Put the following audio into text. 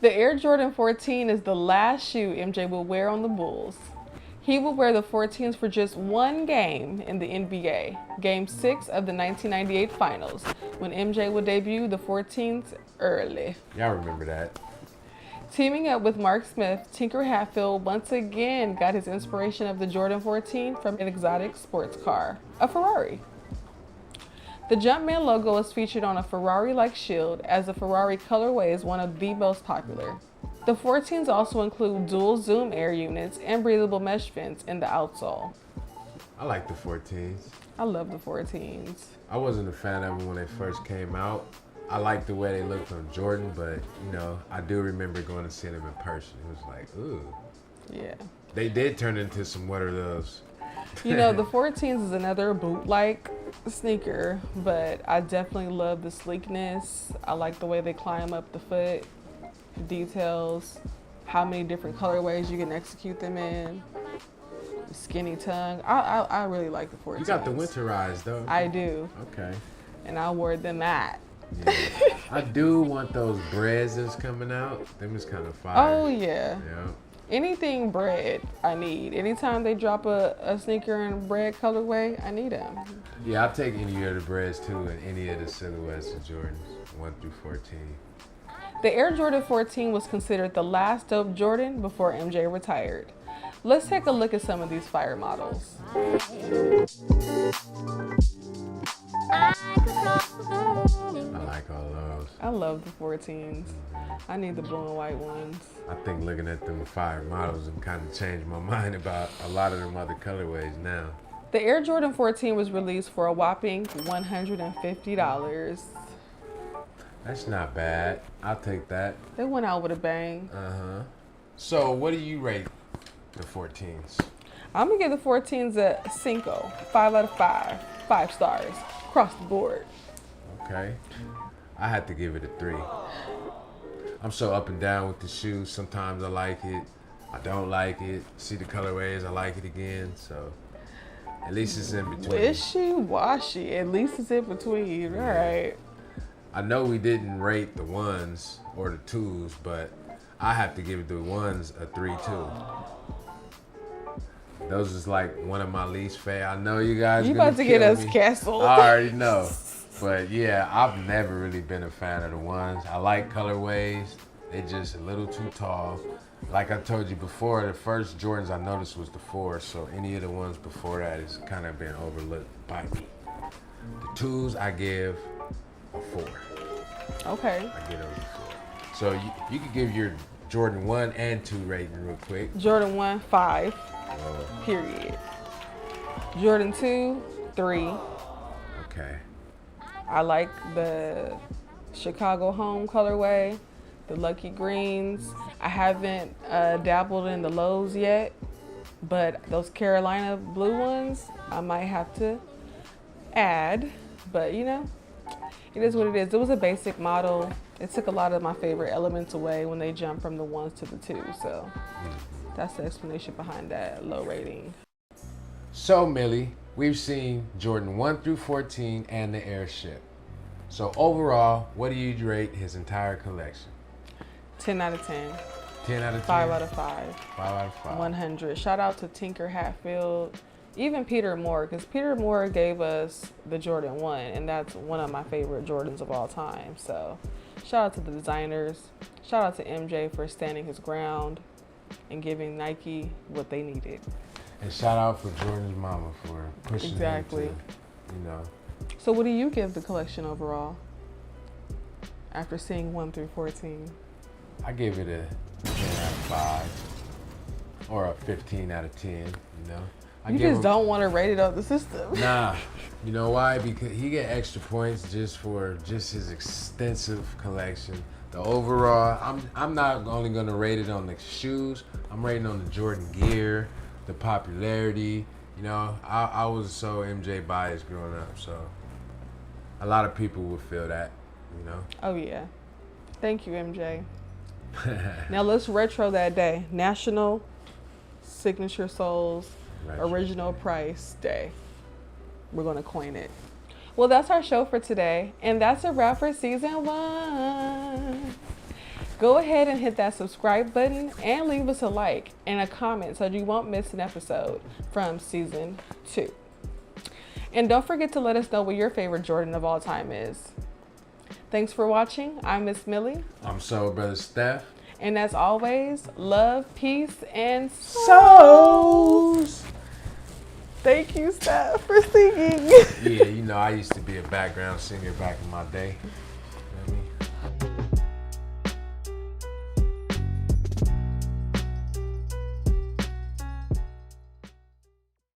The Air Jordan 14 is the last shoe MJ will wear on the Bulls. He will wear the 14s for just one game in the NBA, Game 6 of the 1998 Finals, when MJ would debut the 14s early. Y'all remember that. Teaming up with Mark Smith, Tinker Hatfield once again got his inspiration of the Jordan 14 from an exotic sports car, a Ferrari. The Jumpman logo is featured on a Ferrari-like shield, as the Ferrari colorway is one of the most popular. The 14s also include dual zoom air units and breathable mesh vents in the outsole. I like the 14s. I love the 14s. I wasn't a fan of them when they first came out. I liked the way they looked on Jordan, but you know, I do remember going to see them in person. It was like, ooh. Yeah. They did turn into some what are those? You know, the 14s is another boot-like sneaker, but I definitely love the sleekness. I like the way they climb up the foot, details, how many different colorways you can execute them in, skinny tongue. I really like the 14s. You got the winterized though. I do. Okay. And I wore them at. Yeah. I do want those breads that's coming out. Them is kind of fire. Oh yeah. Yeah. Anything bread I need. Anytime they drop a sneaker in bread colorway, I need them. Yeah, I'll take any of the breads too and any of the silhouettes of Jordans 1 through 14. The Air Jordan 14 was considered the last dope Jordan before MJ retired. Let's take a look at some of these fire models. I like all those. I love the 14s. I need the blue and white ones. I think looking at them fire models and kind of changed my mind about a lot of them other colorways now. The Air Jordan 14 was released for a whopping $150. That's not bad. I'll take that. They went out with a bang. Uh-huh. So what do you rate the 14s? I'm gonna give the 14s a 5 out of 5. 5 stars across the board. Okay. I had to give it a 3. I'm so up and down with the shoes. Sometimes I like it. I don't like it. See the colorways, I like it again. So at least it's in between. Wishy-washy. At least it's in between. All right. I know we didn't rate the 1s or the 2s, but I have to give the 1s a 3 too. Those is like one of my least favorite. I know you guys. You about to get us canceled. I already know. But yeah, I've never really been a fan of the 1s. I like colorways. They're just a little too tall. Like I told you before, the first Jordans I noticed was the 4s, so any of the ones before that has kind of been overlooked by me. The 2s I give a 4. Okay. I give those a 4. So you could give your Jordan 1 and 2 rating real quick. Jordan 1, 5. Period. Jordan 2, 3. Okay. I like the Chicago home colorway, the Lucky Greens. I haven't dabbled in the lows yet, but those Carolina blue ones, I might have to add. But you know, it is what it is. It was a basic model. It took a lot of my favorite elements away when they jumped from the 1s to the 2s. So that's the explanation behind that low rating. So Millie, we've seen Jordan 1 through 14 and the Airship. So overall, what do you rate his entire collection? 10 out of 10. 10 out of 10? 5 out of 5. 5 out of 5. 100. Shout out to Tinker Hatfield. Even Peter Moore, because Peter Moore gave us the Jordan 1, and that's one of my favorite Jordans of all time. So shout out to the designers. Shout out to MJ for standing his ground and giving Nike what they needed. And shout out for Jordan's mama for pushing him to, you know. So what do you give the collection overall after seeing 1 through 14? I give it a 10 out of 5 or a 15 out of 10, you know. You just don't want to rate it on the system. Nah, you know why? Because he get extra points just for his extensive collection. The overall, I'm not only gonna rate it on the shoes, I'm rating on the Jordan gear, the popularity. You know, I was so MJ biased growing up, so a lot of people would feel that, you know. Oh yeah. Thank you, MJ. Now let's retro that day. National Signature Souls Original Price Day. We're gonna coin it. Well, that's our show for today, and that's a wrap for season 1. Go ahead and hit that subscribe button and leave us a like and a comment so you won't miss an episode from season 2. And don't forget to let us know what your favorite Jordan of all time is. Thanks for watching. I'm Miss Millie. I'm Soul Brother Steph. And as always, love, peace, and Souls. Thank you, Steph, for singing. Yeah, you know, I used to be a background singer back in my day.